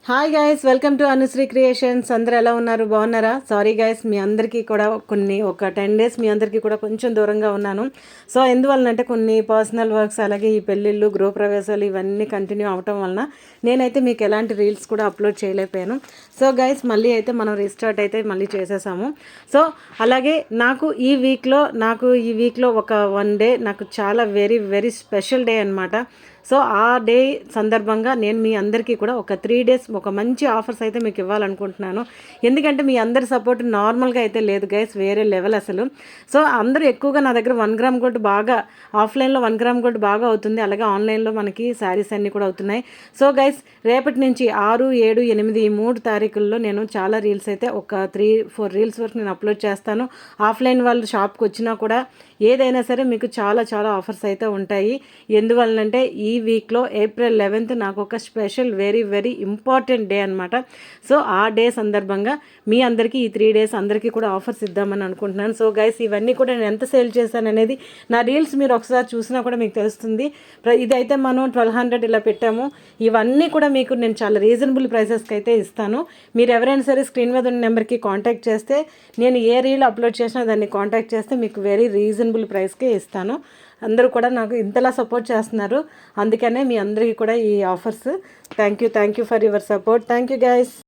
Hi guys, welcome to Anusri creations. అందరూ ఎలా ఉన్నారు? బాగున్నారా? సారీ గైస్, మీ అందరికీ కూడా ఒక 10 డేస్ మీ అందరికీ కూడా కొంచెం దూరంగా ఉన్నాను. సో ఎందువలనంటే కొన్ని పర్సనల్ వర్క్స్, అలాగే ఈ పెళ్ళిళ్ళు, గృహప్రవేశాలు ఇవన్నీ కంటిన్యూ అవటం వలన నేనైతే మీకు ఎలాంటి రీల్స్ కూడా అప్లోడ్ చేయలేకపోయాను. సో గైస్, మళ్ళీ అయితే మనం రీస్టార్ట్ అయితే మళ్ళీ చేసేసాము. సో అలాగే నాకు ఈ వీక్లో ఒక 1 డే నాకు చాలా వెరీ వెరీ స్పెషల్ డే అనమాట. సో ఆ డే సందర్భంగా నేను మీ అందరికీ కూడా ఒక 3 డేస్ ఒక మంచి ఆఫర్స్ అయితే మీకు ఇవ్వాలనుకుంటున్నాను. ఎందుకంటే మీ అందరి సపోర్ట్ నార్మల్గా అయితే లేదు గైస్, వేరే లెవెల్ అసలు. సో అందరూ ఎక్కువగా నా దగ్గర 1 గ్రామ్ గోల్డ్ బాగా ఆఫ్లైన్లో 1 గ్రామ్ గోల్డ్ బాగా అవుతుంది, అలాగే ఆన్లైన్లో మనకి శారీస్ అన్నీ కూడా అవుతున్నాయి. సో గైస్, రేపటి నుంచి 6, 7, 8 ఈ 3 తారీఖుల్లో నేను చాలా రీల్స్ అయితే ఒక 3-4 రీల్స్ వరకు నేను అప్లోడ్ చేస్తాను. ఆఫ్లైన్ వాళ్ళు షాప్కి వచ్చినా కూడా ఏదైనా సరే మీకు చాలా చాలా ఆఫర్స్ అయితే ఉంటాయి. ఎందువలనంటే ఈ వీక్లో April 11th నాకు ఒక special very very important day అనమాట. సో ఆ డే సందర్భంగా మీ అందరికీ ఈ 3 డేస్ అందరికీ కూడా ఆఫర్స్ ఇద్దామని అనుకుంటున్నాను. సో గైస్, ఇవన్నీ కూడా నేను ఎంత సేల్ చేశాను అనేది నా రీల్స్ మీరు ఒకసారి చూసినా కూడా మీకు తెలుస్తుంది. ఇదైతే మనం 1200 ఇలా పెట్టాము. ఇవన్నీ కూడా మీకు నేను చాలా రీజనబుల్ ప్రైసెస్కి అయితే ఇస్తాను. మీరు ఎవరైనా సరే స్క్రీన్ మీద ఉన్న నెంబర్కి కాంటాక్ట్ చేస్తే, నేను ఏ రీల్ అప్లోడ్ చేసినా దాన్ని కాంటాక్ట్ చేస్తే మీకు వెరీ రీజనబుల్ ప్రైస్కే ఇస్తాను. అందరూ కూడా నాకు ఇంతలా సపోర్ట్ చేస్తున్నారు, అందుకనే మీ అందరికీ కూడా ఈ offers. Thank you for your support. Thank you guys.